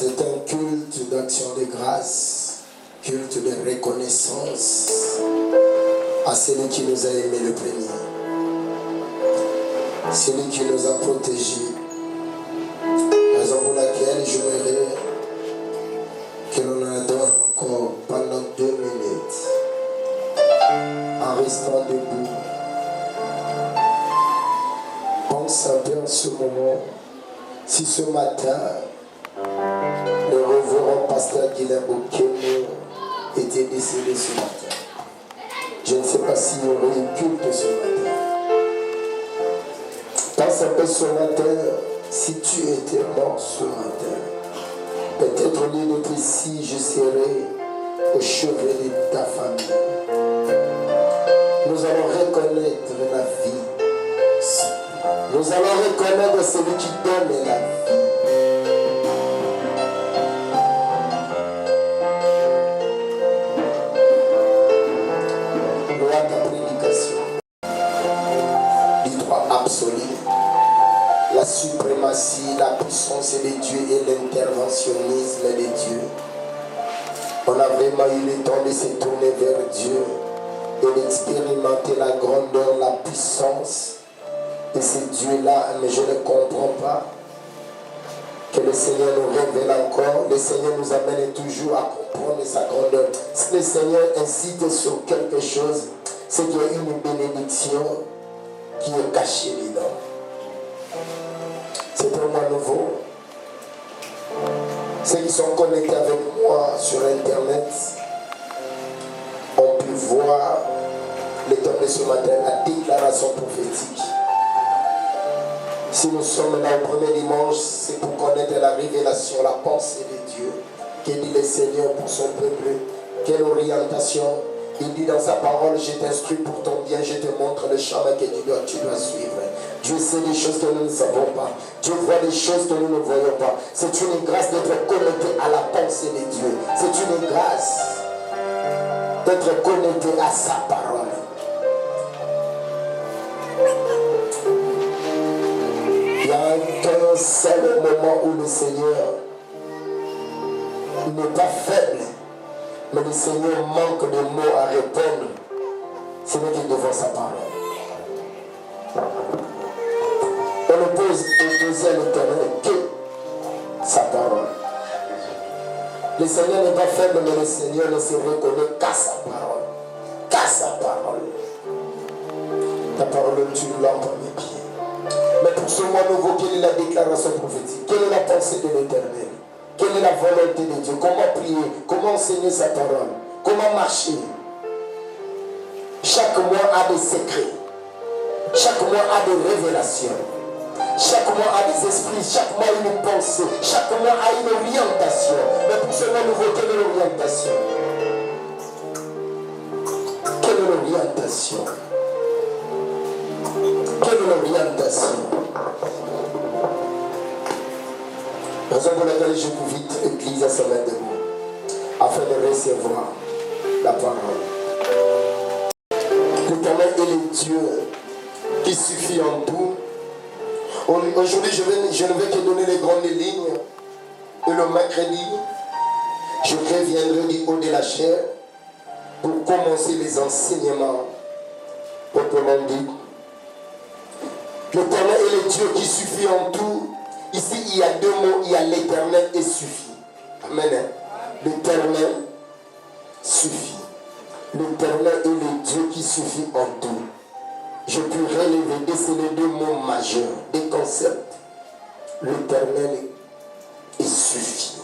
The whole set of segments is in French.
C'est un culte d'action de grâce, culte de reconnaissance à celui qui nous a aimés le premier, celui qui nous a protégés. Raison pour laquelle je voudrais que l'on adore encore pendant 2 minutes en restant debout. Pense un peu en ce moment. Si ce matin, le révérend pasteur Guilherme Okemo était décédé ce matin, je ne sais pas s'il y aurait eu culte ce matin. Pense un peu ce matin, si tu étais mort ce matin, peut-être au lieu d'être ici, je serais au chevet de ta famille. Nous allons reconnaître la vie. Nous allons reconnaître celui qui donne la vie. Loi ta prédication du droit absolu, la suprématie, la puissance de Dieu et l'interventionnisme de Dieu. On a vraiment eu le temps de se tourner vers Dieu et d'expérimenter la grandeur, la puissance de ce Dieu-là, mais je ne comprends pas que le Seigneur nous révèle encore. Le Seigneur nous amène toujours à comprendre sa grandeur. Si le Seigneur incite sur quelque chose, c'est qu'il y a une bénédiction qui est cachée dedans. C'est pour moi nouveau. Ceux qui sont connectés avec moi sur Internet ont pu voir le temps de ce matin, la déclaration prophétique. Si nous sommes là au premier dimanche, c'est pour connaître la révélation, la pensée de Dieu. Que dit le Seigneur pour son peuple? Quelle orientation? Il dit dans sa parole, je t'instruis pour ton bien, je te montre le chemin que tu dois suivre. Dieu sait des choses que nous ne savons pas. Dieu voit des choses que nous ne voyons pas. C'est une grâce d'être connecté à la pensée de Dieu. C'est une grâce d'être connecté à sa parole. Il y a un seul moment où le Seigneur n'est pas faible, mais le Seigneur manque de mots à répondre. C'est lui qui est devant sa parole. On ne peut opposer à l'Éternel que sa parole. Le Seigneur n'est pas faible, mais le Seigneur ne se reconnaît qu'à sa parole. Qu'à sa parole. Ta parole est une lampe à mes pieds. Mais pour ce mois nouveau, quelle est la déclaration prophétique? Quelle est la pensée de l'Éternel? Quelle est la volonté de Dieu? Comment prier? Comment enseigner sa parole? Comment marcher? Chaque mois a des secrets. Chaque mois a des révélations. Chaque mois a des esprits. Chaque mois a une pensée. Chaque mois a une orientation. Mais pour ce mois nouveau, quelle est l'orientation? Quelle est l'orientation? Quelle est l'orientation? Raison pour laquelle je vous invite l'Église à se mettre debout afin de recevoir la parole. L'Éternel est le Dieu qui suffit en tout. Aujourd'hui, je ne vais que donner les grandes lignes. Et le mercredi, je reviendrai du haut de la chair pour commencer les enseignements proprement dit. L'Éternel est le Dieu qui suffit en tout. Ici, il y a 2 mots. Il y a l'Éternel et suffit. Amen. L'Éternel suffit. L'Éternel est le Dieu qui suffit en tout. Je peux relever, déceler 2 mots majeurs, des concepts. L'Éternel est suffit.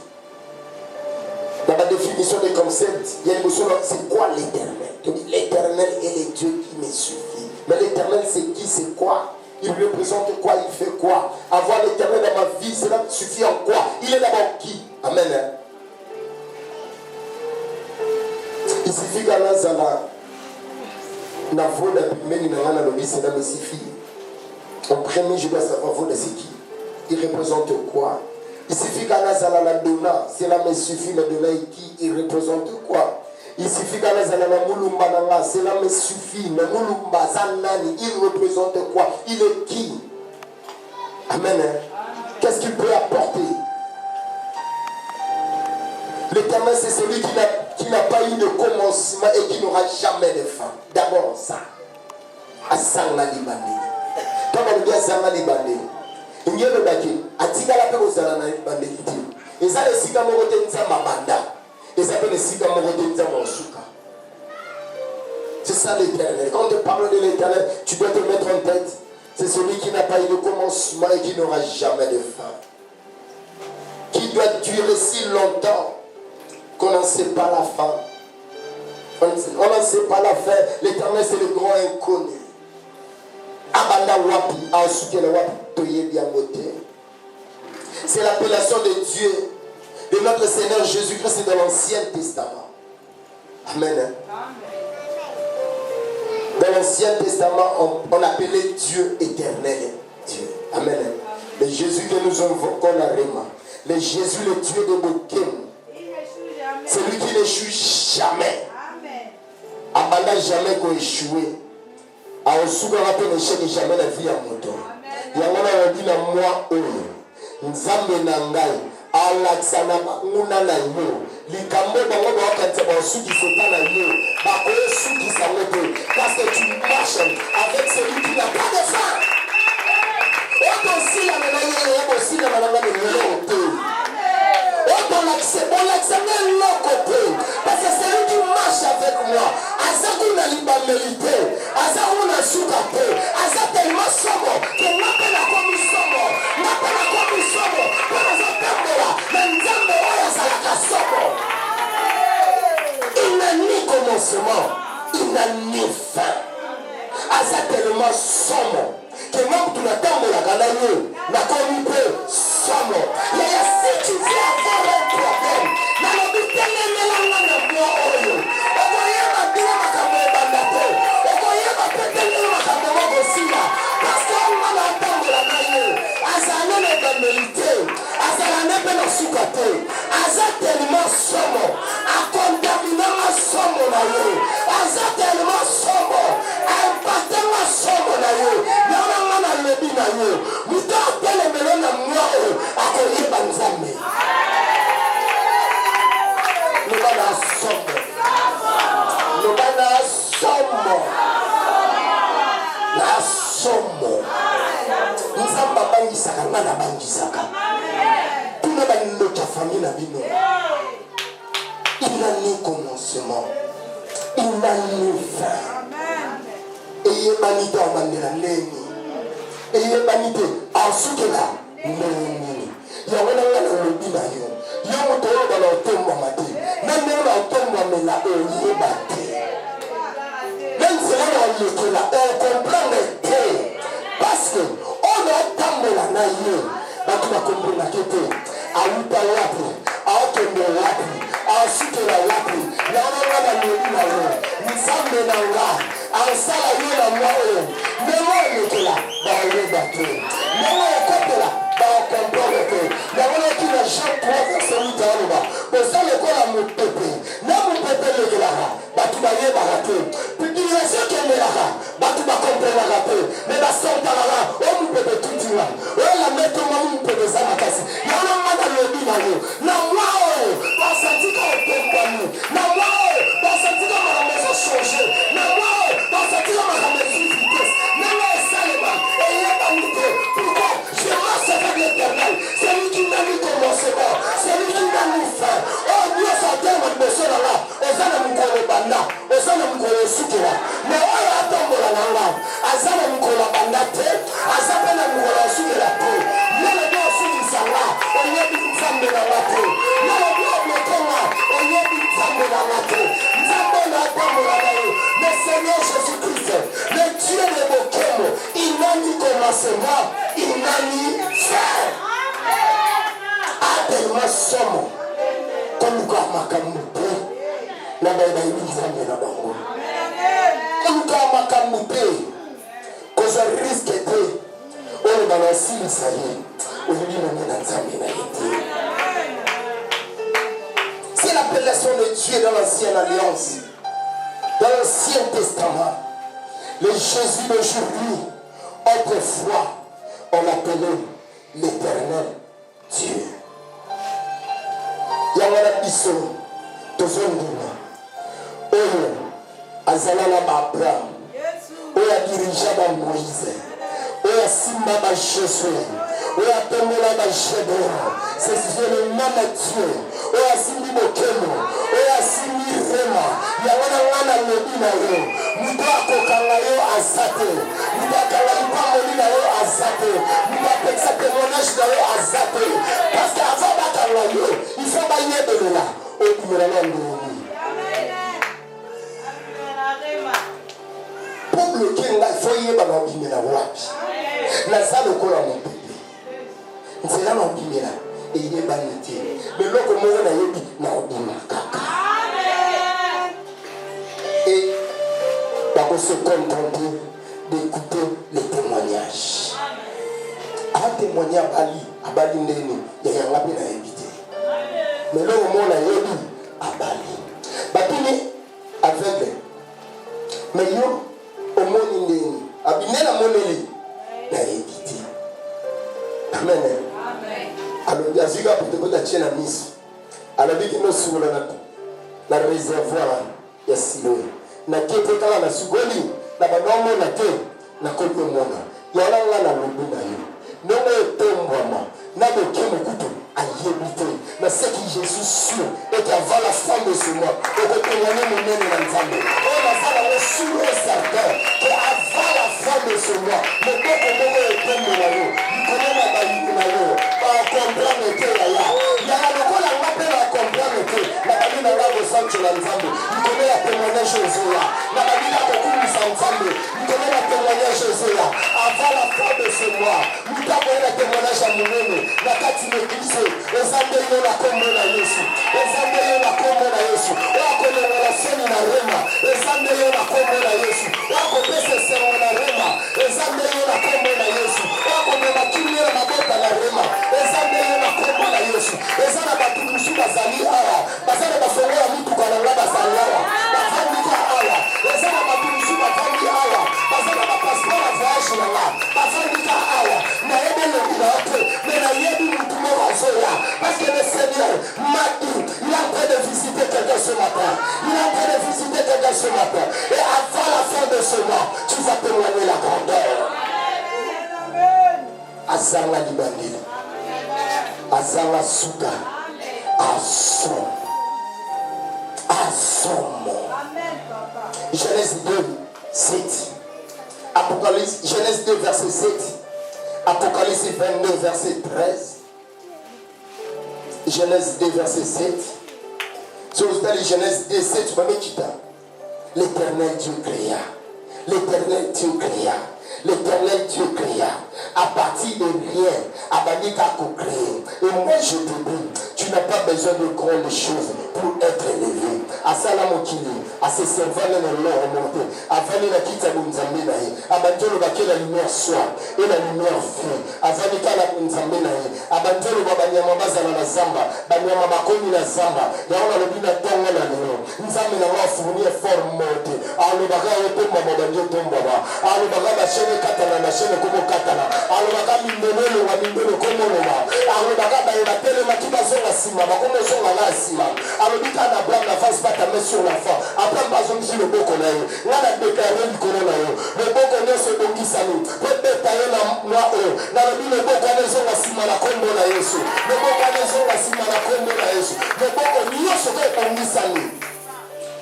Dans la définition des concepts, il y a une notion, c'est quoi l'Éternel? L'Éternel est le Dieu qui me suffit. Mais l'Éternel, c'est qui? C'est quoi? Il représente quoi? Il fait quoi? Avoir l'Éternel dans ma vie, cela suffit en quoi? Il est d'abord qui? Amen. Il suffit qu'à la zala, na voda meni na ngana lobi cela me suffit. En premier, je dois savoir voda c'est qui? Il représente quoi? Il suffit qu'à la zala la donna, cela me suffit. La donna est qui? Il représente quoi? Il suffit qu'à la zala la mulumba nanga, cela me suffit. Mais mulumba zanani, il représente quoi? Il est qui? Amen. Qu'est-ce qu'il peut apporter? L'éternel, c'est celui qui n'a pas eu de commencement et qui n'aura jamais de fin. D'abord ça. Asanga libande. Quand on dit asanga libande, il y a le baki. Atika la pe ozala na libande kiti. Eza le sika moko te nza mabanda. Eza pe le sika moko te nza mosuka. C'est ça l'éternel. Quand on te parle de l'éternel, tu dois te mettre en tête. C'est celui qui n'a pas eu de commencement et qui n'aura jamais de fin. Qui doit durer si longtemps qu'on n'en sait pas la fin. On n'en sait pas la fin. L'éternel, c'est le grand inconnu. C'est l'appellation de Dieu, de notre Seigneur Jésus-Christ dans l'Ancien Testament. Amen. Dans l'Ancien Testament, on appelait Dieu éternel. Dieu. Amen. Le Jésus que nous invoquons la Réma. Le Jésus, le Dieu de Bokem. C'est lui qui n'échoue jamais. Abanda jamais qu'on échoué. A osuka rappelle l'échec jamais la vie à moto. Yangana wadi na moi oyo. Nzambe na ngai. Alaksana nguna na yo. Likambo bango ba kanza ba suki sota na yo. Ba ko suki sa moto. Parce que tu marches avec celui qui n'a pas de fin. Oto si la na yo ya bo si la na na yo. On l'accepte l'autre côté. Parce que c'est lui qui marche avec moi. Azakou na libamélité. Azakou na soukapé. Azakou tellement somo. Que m'appelle à quoi nous sommes. M'appelle à quoi nous sommes. Pour nous entendre. Mais nous sommes il n'a ni commencement. Il n'a ni fin. Azakou tellement somo. Que même tout le temps de la ganaille. N'a connu peu somo. Mais si tu veux avoir un problème, dans le but de l'aimer, parce qu'on va l'entendre la maille. Azana ne va mériter. Azana ne peut pas soukater. Azana tellement somo. A contaminé ma somo na yo. Azana tellement somo. A impacté ma somo na yo. Yana mana lebi na yo. Muta tele melo na mwao. A koye banzame. Nobana somo. Nobana somo. La somo. Nzamba bangisaka ngana bangisaka. Tuna banino ta famille na bino. Il n'a ni commencement. Il n'a ni fin. Eye banité en bandela neni. Eye banité en soukela neni. Yawena ngana lobi na yo. Yo moto yo bana otemba mate. Nani na otemba mela oye bate. Même si on comprend parce que on a tambour la naïe, tu vas comprendre la quête. À l'oupa lapi, à otombo lapi, à suite la lapi, la nana nous sommes là, à salaire la moi, mais moi il est là, dans le bateau, mais moi il est là, dans le comprendre. La voilà qui n'a jamais traversé celui là, pour ça le corps a mon pépé, n'a mon pépé le là, tu vas y barater. Il y a ceux qui aiment la rare, tu vas comprendre la rare, mais la somme de la rare, on peut tout dire. On la met au monde pour les amateurs. Il y a un mal à l'objet dans l'eau. Non, moi, dans ce petit cas, on peut pas nous. Non, moi, dans ce petit cas, on va me changer. Non, moi, dans ce petit cas, on va me vitesse. Non, moi, ça les va. Et il y a pas de pourquoi je marche avec l'éternel. C'est lui qui m'a mis commencement. C'est lui qui m'a mis fin. Oh, Dieu, ça t'aime, on me sera là. Et ça, on me connaît pas là. Et ça, on me connaît soukela. Mais on a attendu la langue. Azana mkola bandate, azapena mkola soukela pe. Yele do soukela sala, onye bi nzambe na wate. Yele do mkola, onye bi nzambe na wate. Nzambe na attendu la langue. Le Seigneur Jésus-Christ, le Dieu de Bokemo, il n'a ni commencement, il n'a ni fin. Tellement somo, comme nous avons makamouté, la baïda est nzambe na bango. Comme makamouté, cause risque de, on est dans la cible ça y est, aujourd'hui on est dans nzambe na été. C'est l'appellation de Dieu dans l'ancienne alliance, dans l'ancien testament. Le Jésus d'aujourd'hui, autrefois, on l'appelait l'éternel Dieu. Yamana Bisso. tozondima oyo azala na baabraham oyo adirija bamoïse oyo asimba bajosue oyo atombola bagedéon. C'est le même Dieu oyo asimbi bokemo oyo asimbi rema yango na ngana lobi na yo moto akokanga yo aza te moto akanga lipangoli na yo aza te moto apekisa témoignage na yo aza te parce que avant bakanga yo il faut bayebelela obimela na ndoni pour bloquer ngai il faut yeba na obimela wapi naza lokola mopepe nzela na obimela eyebani te beloko moko nayebi na obima kaka et on se contenter d'écouter les témoignages. Un témoignage à Bali Ndeni, il y a un peu d'éviter. Mais là au monde a eu à Bali. Batini aveugle. Mais yo au monde Ndeni, abine la moneli, na éviter. Amen. Alors il y a ziga pour te poser tien à mise. Alors dit que nous sur la réservoir ya Siloé. Na kete kala na sugoli na banomo na te na kope mona yala nga na lobi na yo nomo etombama na bokemo kutu ayebite na ce qui Jésus sûr et qu'avant la fin de ce mois au témoigner monene na nzambe on a ça la sûr et certain que avant la fin de ce mois le boko moko etombo na yo likolo na bayiku na yo ba comprendre que ya lokola nga pe ba comprendre que na bali na ngabo sancho na nzambe likolo ya témoignage ozoya na bali na kokumisa nzambe likolo na témoignage ozoya avant la fin de ce mois mutako na témoignage ya monene na kati na église ezambe yo na kombo na Yesu ezambe yo na kombo na Yesu wakolongola seni na rema ezambe yo na kombo na Yesu wakopesa esengo na rema ezambe yo na kombo na Yesu wakomema kimia na mabota na rema ezambe yo na kombo na Yesu ezana batu musu bazali awa bazana bafongo ya mituka na nga bazali awa bafandika awa ezana batu musu bafandi awa bazana bapasseport ya voyage na nga bafandika awa nayebe lobi na yo te me nayebi mutu moko azoya parce que le Seigneur m'a dit il est en train de visiter quelqu'un ce matin il est en train de visiter quelqu'un ce matin et avant la fin de ce mois tu vas témoigner la grandeur azanga libandeli azanga suka asomo Genèse 2 7 Apocalypse Genèse 2 verset 7 Apocalypse 22 verset 13 Genèse 2 verset 7 sur le Genèse 2 7 l'éternel Dieu créa l'éternel Dieu créa l'éternel Dieu créa à partir de rien Abanika co-créé et moi je te dis tu n'as pas besoin de grandes choses pour être élevé à Salamokili à ses servants dans le long remonté à Vanina Kita Bunzambinae à Banjolo Bakela lumière soit et la lumière fut à Vanika la Bunzambinae à Banjolo Babanyama Bazana la Zamba Banyama Bakomi la Zamba Yaona Lobina Tonga la Nino Nzambe na wafunie forme monte à l'Obaga et Pemba Babanjo Tombaba à l'Obaga la chaîne Katana la chaîne Komo Katana à l'Obaga Mindelo wa Mindelo Komo Noma à l'Obaga Bayebatele Makiba Zonga Sima Bakomo Zonga la Sima à l'Obika na Blam la face pas ta main sur l'enfant après bazongi le boko na yo ngana déclarer likolo na yo le boko nyonso ebongisani peut-être tayo na moi na lobi le boko nezonga sima na kombo na Yesu le boko nezonga sima na kombo na Yesu le boko nyonso ebongisani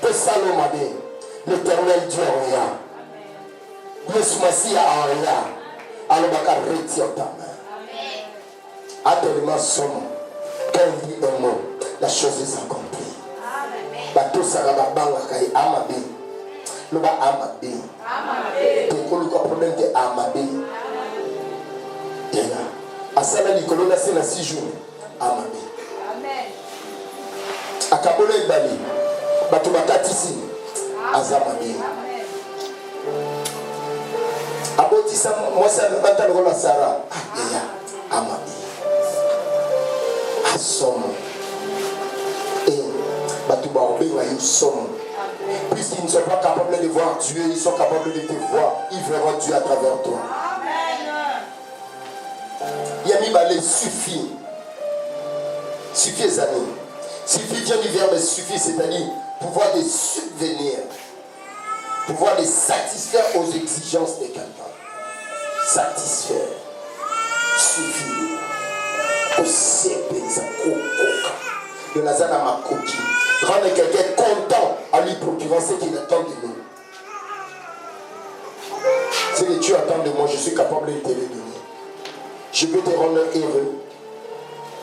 pe saloma be l'éternel Dieu oya Yesu Masia oya alobaka retire ta main Adolima somo quand il dit un mot la chose est accomplie bato saka banga kai amabe loba amabe to koluka problème te amabe yena asala likolo na sena 6 jours amabe amen akabolo ebali bato bakatisi azamabe abotisa mwasa bata lokola Sara ya amabe asomo puisqu'ils ne sont pas capables de voir Dieu, ils sont capables de te voir, ils verront Dieu à travers toi. Yami Balé suffit. Suffit les amis. Suffit vient du verbe suffit, c'est-à-dire pouvoir les subvenir, pouvoir les satisfaire aux exigences de quelqu'un. Satisfaire, suffire, de la zana ma coquille. Rendre quelqu'un content en lui procurant ce qu'il attend de nous. Ce que tu attends de moi, je suis capable de te le donner. Je peux te rendre heureux,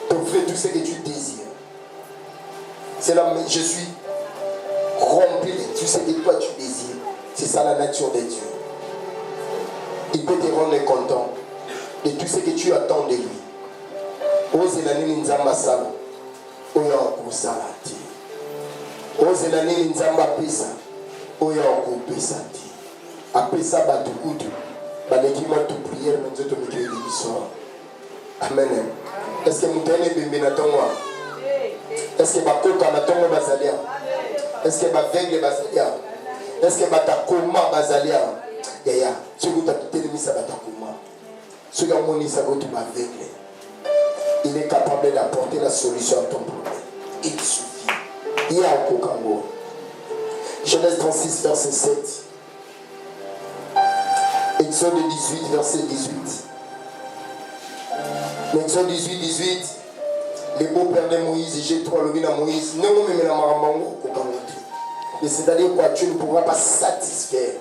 t'offrir tout ce que tu désires. C'est là, je suis rempli de tout ce que toi tu désires. C'est ça la nature de Dieu. Il peut te rendre content de tout ce que tu attends de lui. Ose la nini nzamba sala, oya okusala te. Ose la nini nzamba pesa, oya okupesa te. Apesa batu kutu, baleki matu prière na nzoto mikili biso. Amen. Est-ce que mutane bimbi na tongwa? Est-ce que bakoka na tongo bazalia? Est-ce que bavengle bazalia? Est-ce que batakoma bazalia? Yaya, ce que tu as quitté le misa batakoma. Ce que mon isa gotu bavengle. Il est capable d'apporter la solution à ton problème. Il suffit. Il y a un kokango. Genèse 36, verset 7. Exode 18, verset 18. Exode 18, 18. Les beaux-pères de Moïse, j'ai toi le à Moïse. Non, mais la maramango, kokango. Et c'est-à-dire quoi, tu ne pourras pas satisfaire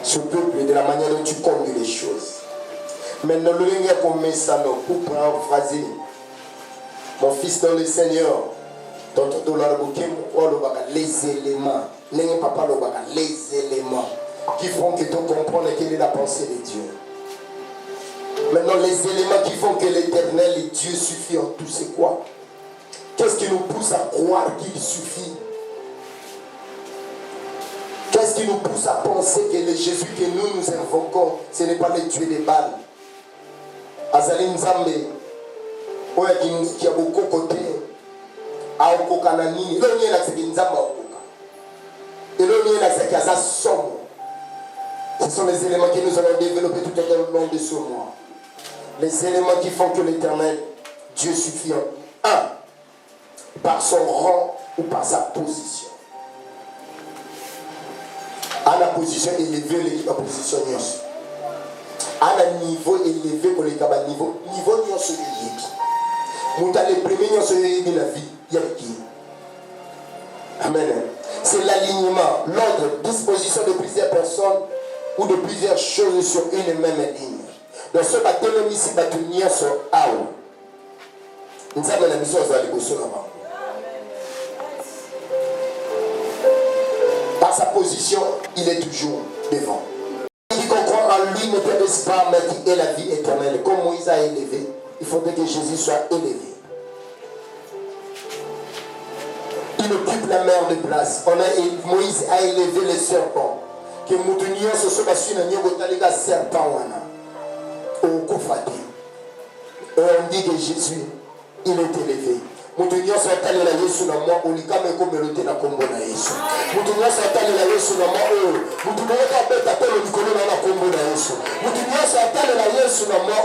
ce peuple de la manière dont tu conduis les choses. Maintenant, le ligne qu'on met ça, pour paraphraser, mon fils dans le Seigneur, les éléments, les éléments qui font que tu comprends quelle est la pensée de Dieu. Maintenant, les éléments qui font que l'éternel et Dieu suffit en tout, c'est quoi? Qu'est-ce qui nous pousse à croire qu'il suffit? Qu'est-ce qui nous pousse à penser que le Jésus que nous invoquons, ce n'est pas le Dieu des balles? Azali Nzambe, oya qui a beaucoup côté, a okoka na nini, lo nye la seki Nzamba okoka. Et lo nye la seki asa somme. Ce sont les éléments que nous allons développer tout au long de ce mois. Les éléments qui font que l'Éternel, Dieu suffit en un, par son rang ou par sa position. À la position élevée, l'équipe a position nyos. À un niveau élevé, qu'on est à niveau nyos se yebi. Mouta les premiers nyos se yebi la vie, yaki. Amen. C'est l'alignement, l'ordre, disposition de plusieurs personnes ou de plusieurs choses sur une même ligne. Dans ce bâtiment ici, bâtiment nyos aou. Nous avons la mission à la négociation là-bas. Par sa position, il est toujours devant. Qui comprend en lui ne périsse pas, mais qui est la vie éternelle. Comme Moïse a élevé, il faudrait que Jésus soit élevé. Il occupe la mer de place. Moïse a élevé les serpents. Que Moutounion se soit battu dans le serpent. Au Koufati. Et on dit que Jésus, il est élevé. Moutounion s'attale la Yesu na moi, on l'a même comme le na kombo na Yesu. Moutounion s'attale la Yesu na moi, Moutounion s'appelle le Nicolas na kombo na Yesu. Moutounion s'attale la Yesu na moi,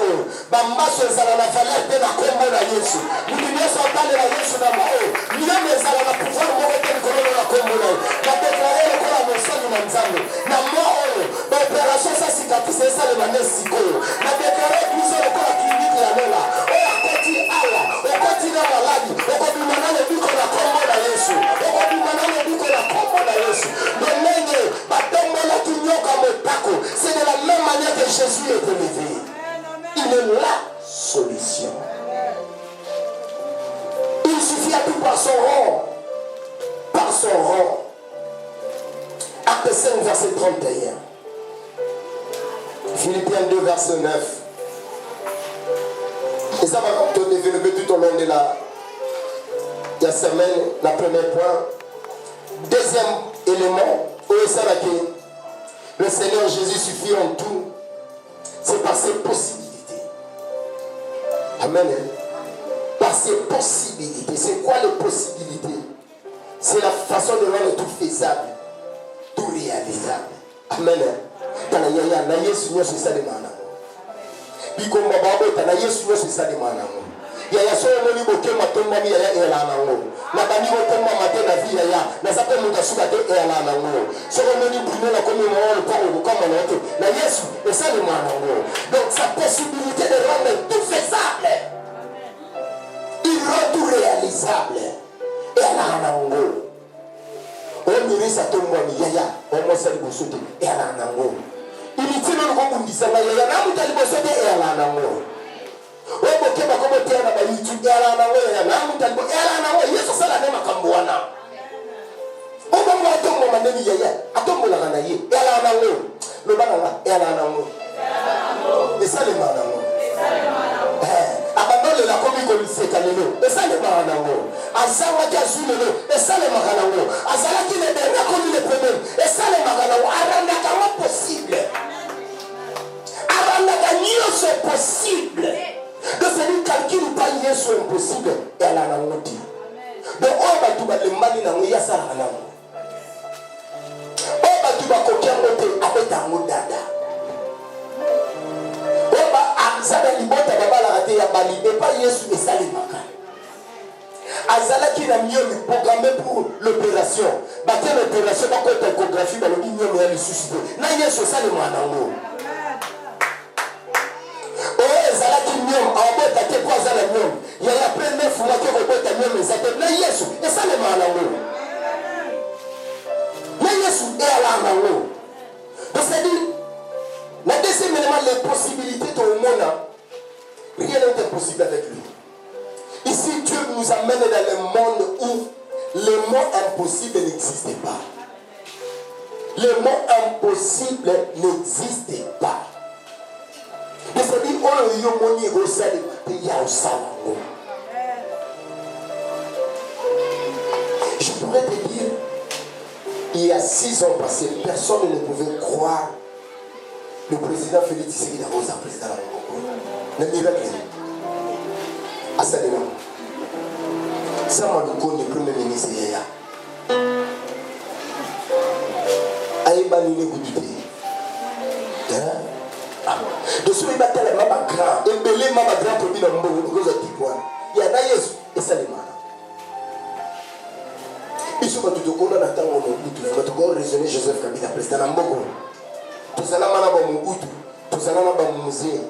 Bamba se zala na valeur de la kombo na Yesu. Moutounion s'attale la Yesu na moi, Mia me zala na pouvoir mo de Nicolas na kombo na. Na déclarer le corps mon sang na nzambe. Na moi, l'opération ça cicatrice ça le manesi ko. Na déclarer que c'est le corps clinique la là. On continue ala, on continue malade. C'est de la même manière que Jésus est élevé. Il est la solution. Il suffit à tout par son rang. Par son rang. Acte 5, verset 31. Philippiens 2, verset 9. Et ça va te développer tout au long de la semaine, la première point. Deuxième élément, le Seigneur Jésus suffit en tout, c'est par ses possibilités. Amen. Par ses possibilités. C'est quoi les possibilités? C'est la façon de rendre tout faisable, tout réalisable. Amen. Yaya so moni boke matomba mi yaya ela nango. Na bani botomba maté na vie yaya. Na sape muta suka te ela nango. So moni brûler la comme moi le port au comme on était. Na Yesu et ça le nango. Donc sa possibilité de rendre tout faisable. Il rend tout réalisable. Et ala nango. On miri sa tomba mi yaya. On mo sali bosote et ala nango. Il dit non ko bundisa na yaya na mutali bosote et ala nango. Obo kema komo tena ba YouTube ala na wewe na mutalibo ala na wewe Yesu sala nema kambuana. Obo mo atombo maneni yeye atombo la kana ye ala na wewe lo bana la ala na wewe. Esa le mana mo. Abandole la komi ko liseka lelo. Esa le mana mo. Asawa ka zulelo. Esa le mana mo. Azala ki le dernier komi le premier. Esa le mana mo. Aranda kama possible. Aranda kanyo c'est possible. De celui qui calcule pas Yesu impossible et elle a un outil. Donc on va tout battre le mal dans le yasa la langue. On va tout battre aucun côté avec un mot dada. On va azala libota baba la raté ya bali et pas Yesu et ça les maka. Azala qui n'a mieux programmé pour l'opération. Battre l'opération dans côté échographie dans le milieu mais elle suscité. Na Yesu ça les manango. Il y a la première fois que vous êtes à mieux, mais Yesu, et ça le mal. Mais Yesu est à la main. Donc c'est-à-dire, la deuxième élément, les possibilités de monde, rien n'est impossible avec lui. Ici, Dieu nous amène dans le monde où le mot impossible n'existe pas. Le mot impossible n'existe pas. C'est-à-dire, on y a moni au salut, il y a au salut. Je pourrais te dire, il y a 6 ans passés, personne ne pouvait croire le président Félix Tshisekedi Rosa, président de la République. Le miracle. À ça, ça m'a dit le premier ministre Yaya. Aïba Nune Goudité. De ce qui battait la maman grand, et belé maman grand pour dire mon beau points. Il y a Yesu et ça les mains. Ils sont tout au cours de la temps où on a raisonné Joseph Kabila, président Nambogo. Tous allons à mon goût, tous allons à mon musée,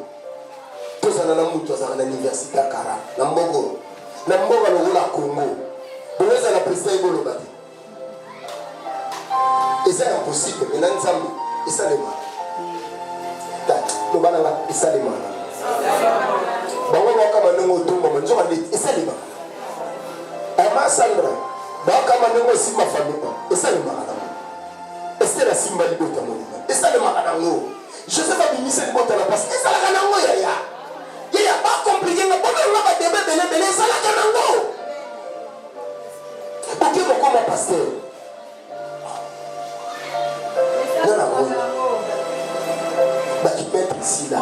tous allons à l'université à Kara, Nambogo, Nambogo à la Congo. Vous êtes à la présidente de l'Obati. Et c'est impossible, mais non, et ça les mains. Le banana et ça les mains. Bon, on va comme un autre moment, et ça les mains. Emma Sandra, comme un aussi ma famille, et ça les mains. Et c'est la Simba Libota, et ça les mains. Je sais pas si c'est le bon à la passe, et ça la canango, yaya. Il n'y a pas compliqué, mais pourquoi on va débattre, ça la canango. Ok, mon comment pasteur. Non, non, qui mettre ici là.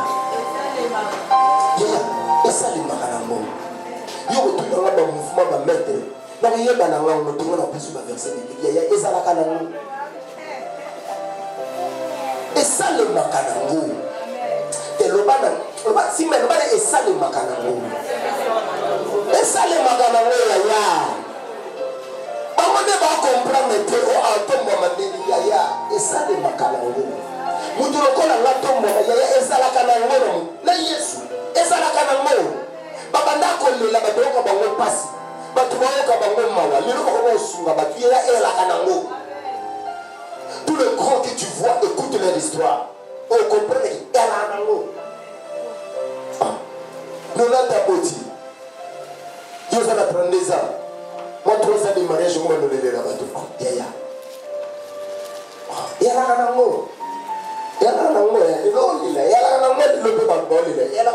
Et ça les maranambo. Il y a tout dans le mouvement va mettre. Là il y a dans la langue tout le monde a besoin de verser il y a et ça la canango. Et ça le makanango. Et le bana si mais le bana et ça le makanango. Et ça le makanango ya. On ne va comprendre que au automne mandeli ya et ça le makanango. Mutulokola latombo ya ezalaka na ngoro na Yesu ezalaka na ngoro babanda kolela badoko bango pasi batu bayoka bango mawa lelo ko sunga batu ya elaka na ngoro. Tout le grand que tu vois écoute leur histoire on comprend que elaka na ngoro Nolata Boti Yosa na 32 ans moi 3 ans de mariage moi no lele la batu yaya elaka na ngoro. Il y a un homme qui est là,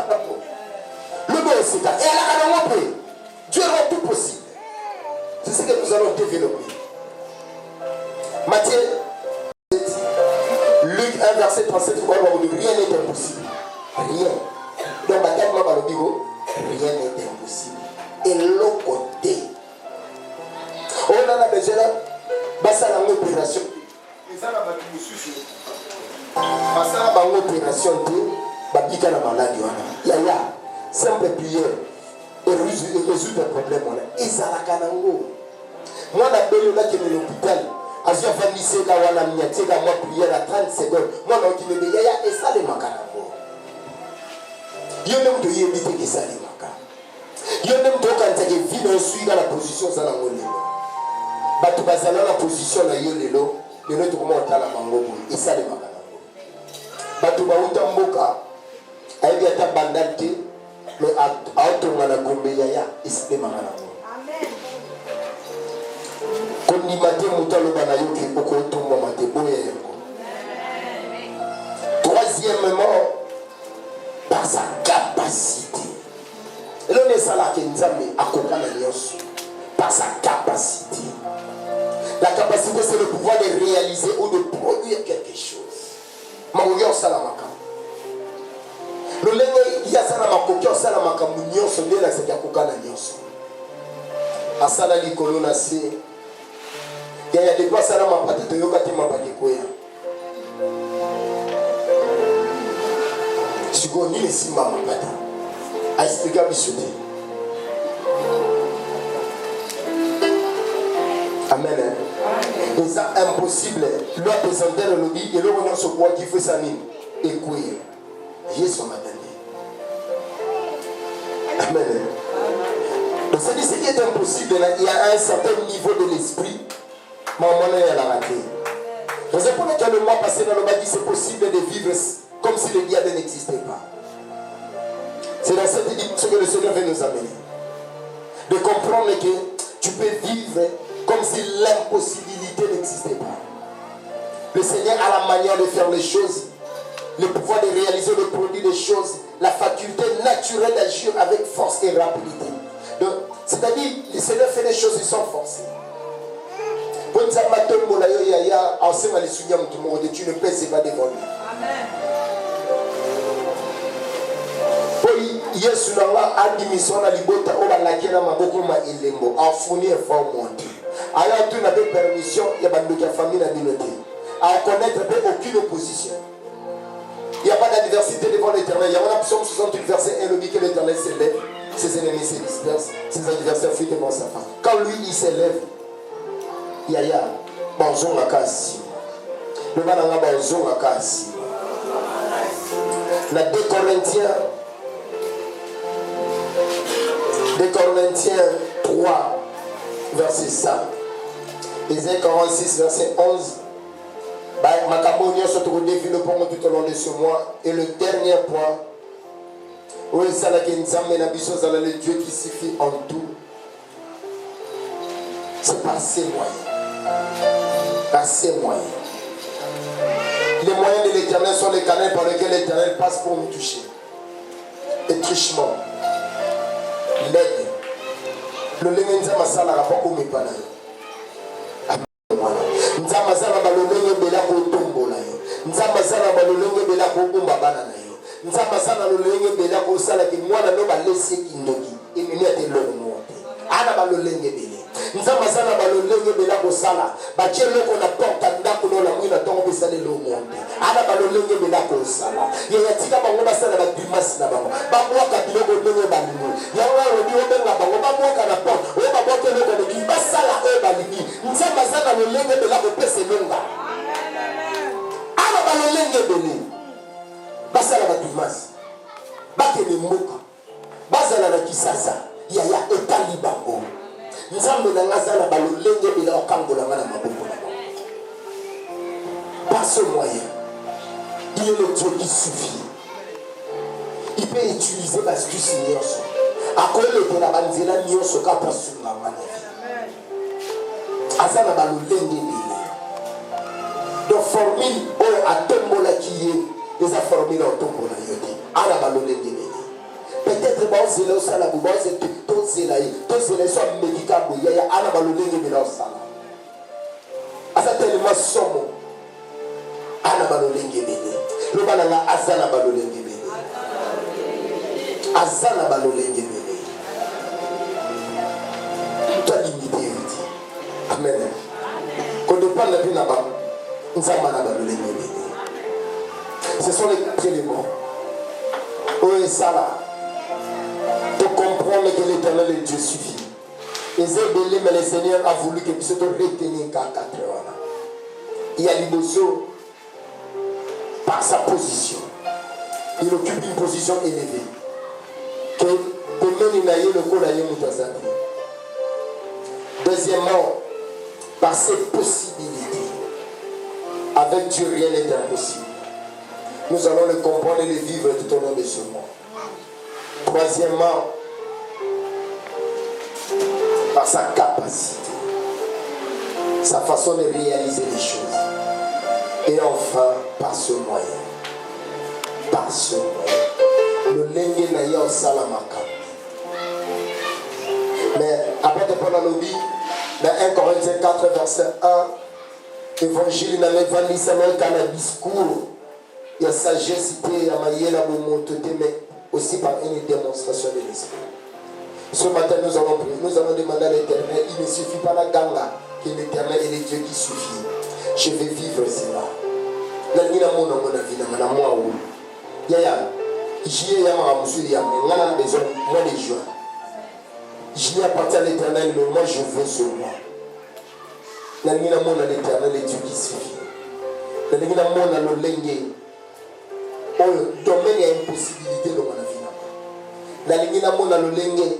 Dieu rend tout possible. C'est ce que nous allons développer. Matthieu, Luc 1, verset 37, rien n'est impossible. Rien. Donc, rien n'est impossible. Et l'autre côté, on a besoin de l'opération. Passer par l'opération de Babika la maladie. Yaya, simple prière. et résoudre le problème. Et ça la canango. Moi, la belle là qui est à l'hôpital, à ce moment là, on a mis moi prière à 30 secondes. Moi, je me dis, et ça les macanango. Il y a même de y éviter que ça les macan. Il y a même de quand tu es venu suivre dans la position, ça n'a pas eu. Bah, tu vas dans la position là, il y a le lot, le lot, tu commences à la mango, et ça les macanango. Bah, tu vas où tu mboka, avec ta bandalité, mais à autour de la gombe, yaya, et ça les macanango. Comme ni maté moutalo banayoki okotomba maté boye. Troisièmement, par sa capacité. Et l'on est ça là qui nous a mis à comprendre par sa capacité. La capacité, c'est le pouvoir de réaliser ou de produire quelque chose. Maouyo salamaka. Le lengue il y a salamaka qui salamaka munyo sonné la c'est yakokana nyonso. Asala likolo na se. Il y a des fois ça m'a pas de yoka ma pas de quoi. Je connais les simba ma pas. A expliquer bisouté. Amen. Et ça impossible. Lui a présenté le lobby et le revient sur quoi qui fait sa mine. Et quoi. Jésus m'a donné. Amen. Donc ça dit ce qui est impossible, il y a un certain niveau de l'esprit. Maman est la raté. Vous savez pourquoi le mois passé dans le bas dit c'est possible de vivre comme si le diable n'existait pas. C'est dans cette ce que le Seigneur veut nous amener. De comprendre que tu peux vivre comme si l'impossibilité n'existait pas. Le Seigneur a la manière de faire les choses, le pouvoir de réaliser, de produire des choses, la faculté naturelle d'agir avec force et rapidité. Donc, c'est-à-dire, le Seigneur fait des choses sans forcer. Tu ne pèses pas devant lui. Amen. Yesu nanga admission na libota o balakela maboko ma elembo a fournir effort monté aya tu na permission ya bandoki ya famille na binoté à connaître aucune opposition. Il n'y a pas d'adversité devant l'Éternel. Il y a un psaume 68 verset 1 le dit que l'Éternel s'élève, ses ennemis se dispersent, ses adversaires fuient devant sa face. Quand lui il s'élève, yaya bonjour la casse. Le bananga bonjour la casse. La 2 Corinthiens 3 verset 5, Ésaïe 46 verset 11. Tout au long de ce mois. Et le dernier point, le Dieu qui suffit en tout, c'est par ses moyens. Par ses moyens. Les moyens de l'Éternel sont les canaux par lesquels l'Éternel passe pour nous toucher. Et trichement. L'aide. Le lengenza masala rapport au mépana. Nzamazana balolenge bela ko tombola yo. Nzamazana balolenge bela ko bomba bana na yo. Nzamazana balolenge bela ko sala ki mwana no balesi kindoki. Emini ate lomo. Ana balolenge bela. Nzamazana balolenge bela ko sala. Ba chelo ko na porta ndako no la mwina tongo besale lomo. Ana balolenge bela ko sala. Ye yatika bango basala ba dimas na bango. Ba mwaka biloko ndenge balini. Ya wa odi obenga bango ba mwaka na porta. O ba bote loko de ki basala e balini. Nzamazana balolenge bela ko pese longa. Ana balolenge bela. Basala ba dimas. Bakele mboka. Basala na kisasa. Ya etali bango. Nzambe na ngazala balolenge bela okangola ngana maboko na bango. Par ce moyen, il est le Dieu qui suffit. Il peut utiliser l'astuce nyonso. Akole ke na banzela nyonso ka pasunga ngana. Azana balolenge bela. Donc formule o atombola kiye, les a formule atombola yote. Ala balolenge bela. Peut-être bon c'est là ça la bobo c'est tout c'est là soit médical il y a ana balolenge bela ça asa tellement somo ana balolenge bela le balanga azana balolenge bela azana balolenge bela tout limité amen qu'on dépend de bien là-bas nzamba na balolenge bela ce sont les éléments oh ça là de comprendre que l'Éternel le Dieu suffit. Mais le Seigneur a voulu que puisse retenir qu'à 4 heures. Il y a Liboso, par sa position, il occupe une position élevée. Que le deuxièmement, par ses possibilités. Avec Dieu, rien n'est impossible. Nous allons le comprendre et le vivre tout au long de ce mois. Troisièmement, par sa capacité, sa façon de réaliser les choses. Et enfin, par ce moyen. Par ce moyen. Le lengue n'a au salamaka. Mais après de prendre l'objet, dans 1 Corinthiens 4, verset 1, évangile n'a pas mis sa main qu'à un discours. Il y a sagesse, il y a maillé la montée, mais aussi par une démonstration de l'esprit. Ce matin, nous allons prier. Nous allons demander à l'Éternel. Il ne suffit pas la ganga que l'Éternel est le Dieu qui suffit. Je vais vivre cela. Nani na mona mona vie na moi ou. Yaya. J'y ai ma musuli ya mais ngana besoin moi de joie. J'y appartient à l'Éternel mais moi je veux ce moi. Nani na mona l'Éternel est Dieu qui suffit. Nani na mona lo lenge. Oh, domaine ya impossibilité dans ma vie. Nani na mona lo lenge.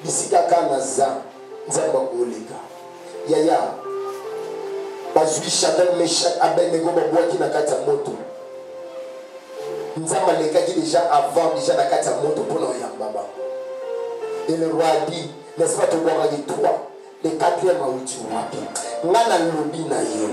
Bisika kana za nzamba koleka. Yaya. Bazui Shadrach Meshach Abednego babwaki na kati ya moto. Nzamba lekaki déjà avant déjà na kati ya moto pour noyamba ba. Et le roi a dit, n'est-ce pas te voir avec toi, le quatrième a outi wapi. Ngana lobi na yo.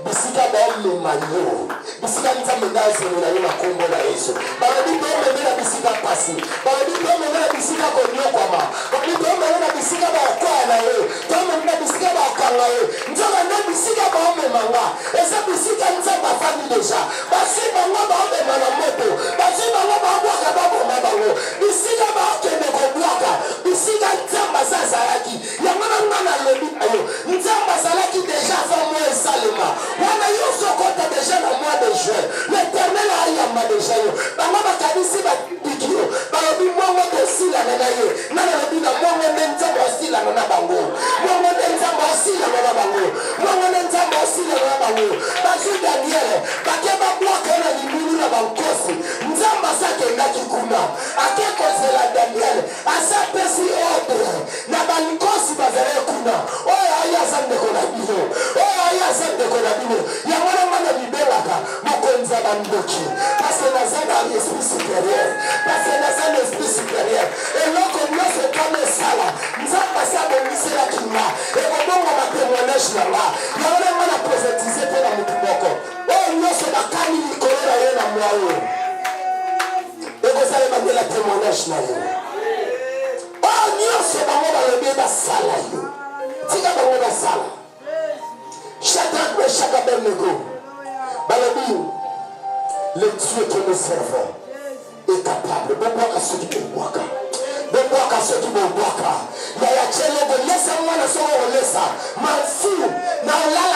Bisika ba le mayo. Bisika nzamba na zelo na yo na kombo na Yesu. Ba bi to me na bisika pasi. Ba bi to me na bisika ko nyokoma. Ba bi to me na bisika ba kwa na yo. To me na bisika ba kanga yo. Nzamba na bisika ba me manga. Esa bisika nzamba fami déjà. Ba si manga ba me na moto. Ba si manga ba bwaka ba bo na bango. Bisika ba ke me ko bwaka. Bisika nzamba sasa yaki. Ya ngana ngana lobi ayo. Nzamba salaki déjà avant moi salema. Wana yo sokota déjà na mois de juin. L'Éternel a yamba déjà yo. Ba ngaba kanisi ba bikio. Ba lobi mongo to sila na yo. Nana lobi na mongo nzamba sila na bango. Mongo nzamba sila na bango. Mongo nzamba sila na bango. Ba ju Daniel. Ba ke ba bloka na libulu na bankosi. Nzamba sake ndaki kuna. Ake kozela Daniel. Asa pesi ordre. Na bankosi bazale kuna. Oya aya sande kona bino. Oya aya sande kona bino. Ya wana mana bibelaka. Mokonza bandoki. Parce que na zana l'esprit supérieur. Parce que na zana l'esprit supérieur. Et loko nyose kame sala. Nzamba sa bonise la kima. Et kobonga ma témoignage na la. Ya wana mana prophétiser pour la mutumoko. Oh nyose bakani likolera ye na mwao. Et kosale ma la témoignage na yo. Oh nyose bango balobi ba sala yo. Tika bango ba sala. Shadrach Meshach Abednego. Balobi le Dieu que nous servons est capable. Bonboaka ceux qui bonboaka. Bonboaka ceux qui bonboaka. Yaya chelo de laisse moi na solo laisse. Manfu na lala